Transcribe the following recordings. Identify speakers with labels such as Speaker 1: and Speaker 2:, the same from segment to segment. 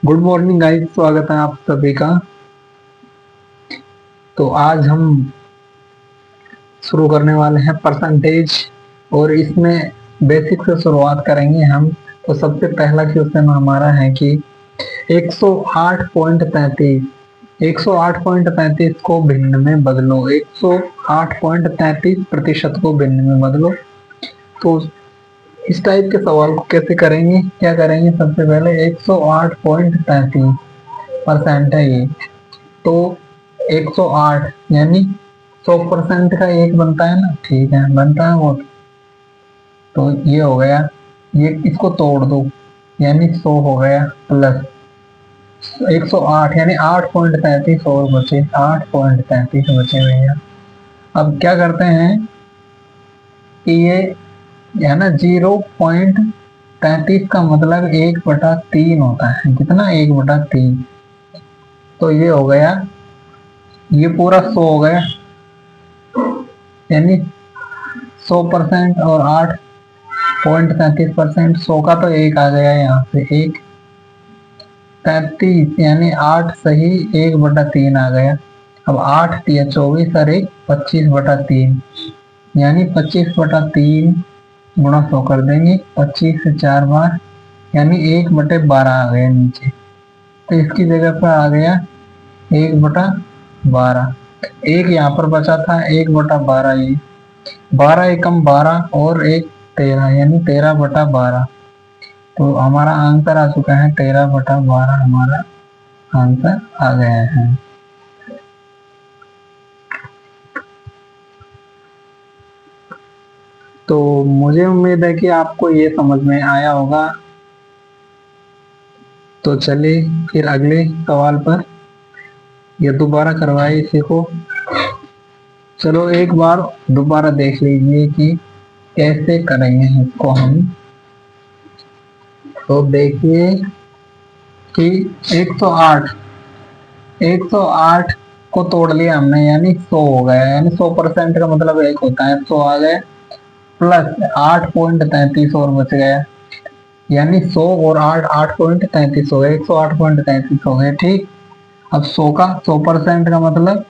Speaker 1: Good morning guys, स्वागत है आप सभी का। तो आज हम शुरू करने वाले हैं परसेंटेज और इसमें बेसिक से शुरुआत करेंगे हम। तो सबसे पहला क्वेश्चन हमारा है कि 108.33 108.33 को भिन्न में बदलो। 108.33 प्रतिशत को भिन्न में बदलो। तो इस टाइप के सवाल को कैसे करेंगे, क्या करेंगे? सबसे पहले 108.33% है ये, तो 108 यानी 100% का एक बनता है ना, ठीक है, बनता है वो। तो ये हो गया, ये इसको तोड़ दो यानी 100 हो गया, प्लस 108 यानी 8.33 और बचे, 8.33 बचे भैया। अब क्या करते हैं कि ये है ना 0.33 का मतलब 1/3 होता है। कितना? 1/3। तो ये हो गया, ये पूरा 100 हो गया यानी 100% और 8.33%। 100 का तो एक आ गया यहाँ पे, 1/33 यानी 8 सही 1/3 आ गया। अब 8 तिया 24 और 1 25/3 यानी 25/3 गुणा 100 कर देंगे। 25 से 4 बार यानी 1/12 आ गया नीचे। तो इसकी जगह पर आ गया 1/12। एक यहाँ पर बचा था 1/12, ये 12 एकम 12 और 1 13 यानी 13/12। तो हमारा आंसर आ चुका है 13/12, हमारा आंसर आ गया है। तो मुझे उम्मीद है कि आपको ये समझ में आया होगा। तो चलिए फिर अगले सवाल पर, या दोबारा करवाए इसी को। चलो एक बार दोबारा देख लीजिए कि कैसे करेंगे इसको हम। तो देखिए कि 108 को तोड़ लिया हमने यानी 100 हो गया, यानी 100% का मतलब एक होता है, 100 आ गया, प्लस 8.33 और बच गया यानी 100 और 8 8.33 हो गया, 108.33 हो गया, ठीक। अब 100 का 100% का मतलब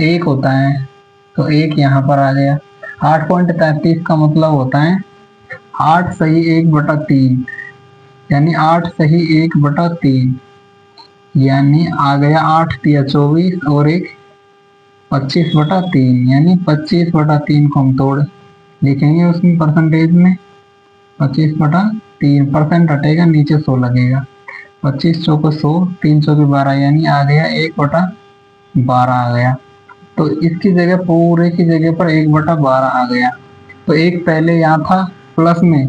Speaker 1: एक होता है, तो एक यहाँ पर आ गया। 8.33 का मतलब होता है 8 सही 1/3 यानी 8 सही 1/3 यानी आ गया 8 तिया 24 और 1 25/3 यानी 25/3 को हम तोड़ लिखेंगे उसमें परसेंटेज में। 25/3 हटेगा, नीचे 100 लगेगा। 25 चौको 100, 3 चौके 12 यानी आ गया 1/12 आ गया। तो इसकी जगह, पूरे की जगह पर 1/12 आ गया। तो एक पहले यहाँ था प्लस में,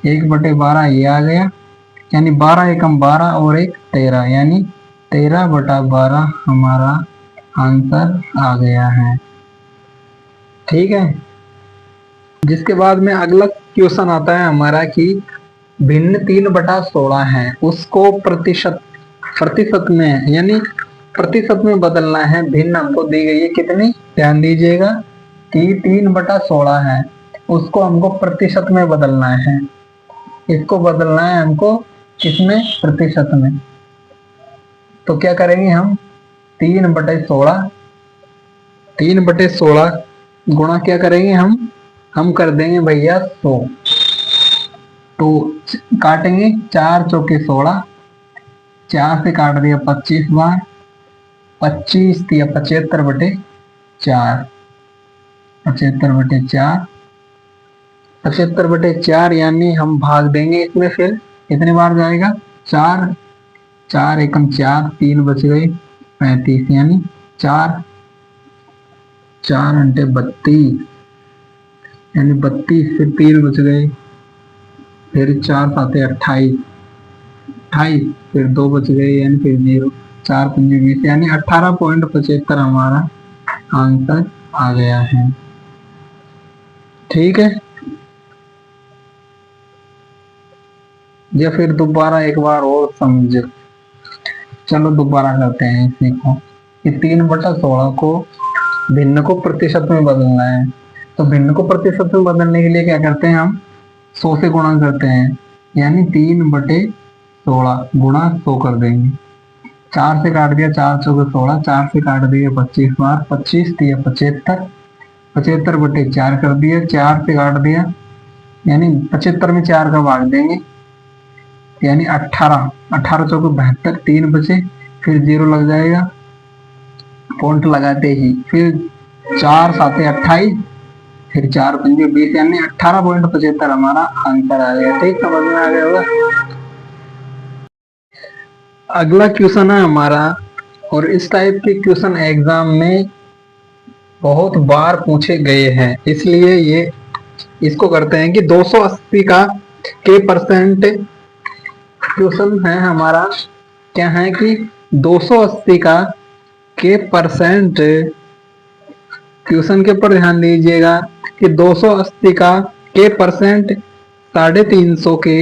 Speaker 1: 1/12 ये आ गया यानी 12 एकम 12 और 1 13 यानी 13/12 हमारा आंसर आ गया है, ठीक है। जिसके बाद में अगला क्वेश्चन आता है हमारा कि भिन्न 3/16 है, उसको प्रतिशत प्रतिशत में यानी प्रतिशत में बदलना है। भिन्न हमको दी गई है कितनी, ध्यान दीजिएगा कि 3/16 है, उसको हमको प्रतिशत में बदलना है। इसको बदलना है हमको किसमें? प्रतिशत में। तो क्या करेंगे हम? 3/16, 3/16 गुणा क्या करेंगे हम कर देंगे भैया 100। तो काटेंगे 4 चौके 16, 4 से काट दिया 25 बार, 25 दिया 75/4, 75/4, 75/4 यानी हम भाग देंगे इसमें, फिर कितने बार जाएगा? 4, 4 एकम 4, 3 बच गए 35 यानी 4 4 अंटे 32 यानी 32, फिर 3 बच गए, फिर 4 साते 28, 28 फिर 2 बच गए यानी फिर 0, 4 पंजे 20 यानी 18.75 हमारा आंसर आ गया है, ठीक है। या फिर दोबारा एक बार और समझो। चलो दोबारा करते हैं इसी को कि 3/16 को भिन्न को प्रतिशत में बदलना है। तो भिन्न को प्रतिशत में बदलने के लिए क्या करते हैं हम? 100 से गुणा करते हैं यानी 3/16 16 गुणा 100 कर देंगे। 4 से काट दिया, 4 चौके 16, 4 से काट दिए 25 बार, 25 दिया 75, 75 बटे 4 कर दिया, 4 से काट दिया यानी 75 में 4 का भाग देंगे यानी 18, 18 चौके 72, 3 बचे, फिर 0 लग जाएगा पॉइंट लगाते ही, फिर 4 7 28, फिर 4 पंजे 20 यानी 18.75 हमारा आंसर आ गया। ठीक, समझ में आ गया होगा। अगला क्वेश्चन है हमारा, और इस टाइप के क्वेश्चन एग्जाम में बहुत बार पूछे गए हैं, इसलिए ये इसको करते हैं कि 280 का के परसेंट क्वेश्चन है हमारा। क्या है कि 280 का के परसेंट क्वेश्चन के ऊपर ध्यान दीजिएगा कि 280 का के परसेंट 350 के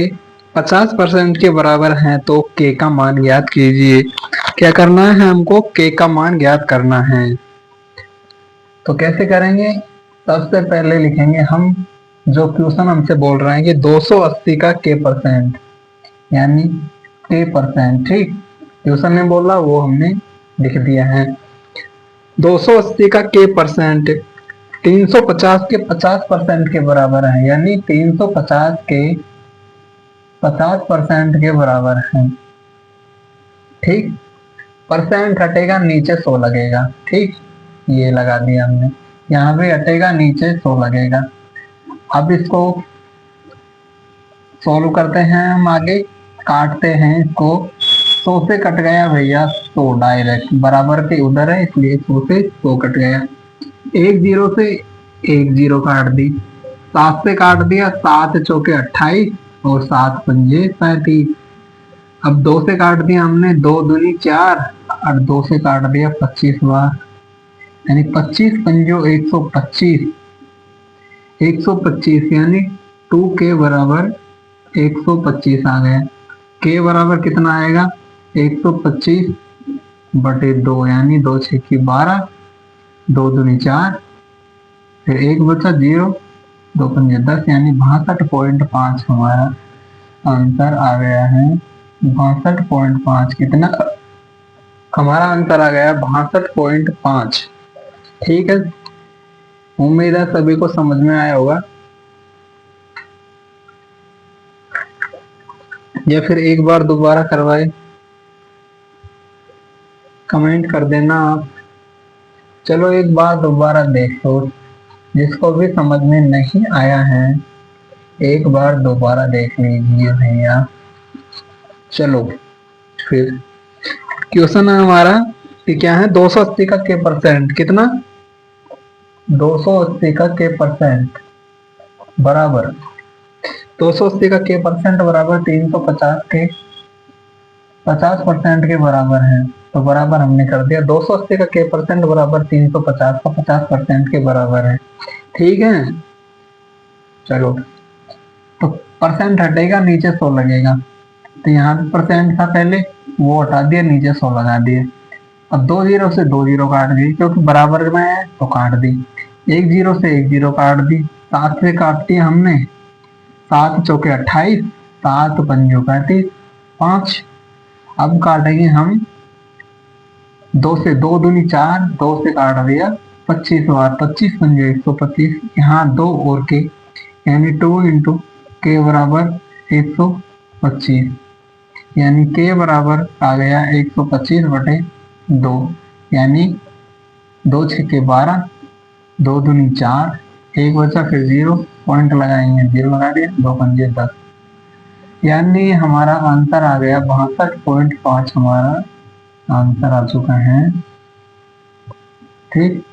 Speaker 1: 50% के बराबर है, तो के का मान ज्ञात कीजिए। क्या करना है हमको? के का मान ज्ञात करना है। तो कैसे करेंगे? सबसे पहले लिखेंगे हम जो क्वेश्चन हमसे बोल रहे हैं कि 280 का के परसेंट यानी के परसेंट। ठीक, क्वेश्चन में बोला वो हमने लिख दिया है। 280 का के परसेंट 350 के 50% के बराबर है, यानी 350 के 50% के बराबर है। ठीक, परसेंट हटेगा नीचे 100 लगेगा। ठीक, ये लगा दिया हमने, यहाँ पे हटेगा नीचे 100 लगेगा। अब इसको सॉल्व करते हैं हम, आगे काटते हैं इसको। 100 से कट गया भैया 100 डायरेक्ट, बराबर के उधर है इसलिए 100 से 100 कट गया। एक जीरो से एक जीरो काट दी, 7 से काट दिया, 7 चौके 28 और 7 पंजे 35। अब 2 से काट दिया हमने, 2 दूनी 4 और 2 से काट दिया 25 बार, यानी 25 पंजो 125, 125 यानी 2 के बराबर 125 आ गया। के बराबर कितना आएगा? 125 बटे 2 यानी 2 6 की 12, 2 दूनी 4, फिर एक बचा 0, 2 पंजे 10 यानी 62.5 हमारा आंसर आ गया है। 62.5 कितना हमारा आंसर आ गया? 62.5। ठीक है, उम्मीद है सभी को समझ में आया होगा। या फिर एक बार दोबारा करवाए, कमेंट कर देना आप। चलो एक बार दोबारा देख लो, जिसको भी समझ में नहीं आया है एक बार दोबारा देख लीजिए भैया। चलो फिर क्वेश्चन है हमारा कि क्या है? 280 का के परसेंट कितना? 280 का के परसेंट बराबर 280 का के परसेंट बराबर 350 के 50% के बराबर है। तो बराबर हमने कर दिया, 280 का के परसेंट बराबर 350 का 50% के बराबर है। ठीक है, चलो तो परसेंट हटेगा नीचे 100 लगेगा, तो यहाँ पे परसेंट था पहले, वो हटा दिया, नीचे 100 लगा दिए। अब 2 जीरो से 2 जीरो काट दी, क्योंकि बराबर में है तो काट दी। 1 जीरो से 1 जीरो काट दी, 7 से काट दिया हमने, 7 चौके 28, 7 पंजो 35, 5। अब काटेंगे हम 2 से, 2 दूनी 4, 2 से काट दिया 25 बार, 25 पंजे 125, यहाँ 2 और के यानी 2 इंटू के बराबर 125, यानी के बराबर आ गया 125 बटे 2, यानी 2 छक्के 12, 2 दूनी 4, एक बचा फिर 0, पॉइंट लगाएंगे 0 लगा दिया, 2 पंजे 10, यानी हमारा आंसर आ गया 62.5 हमारा आंसर आ चुका है। ठीक।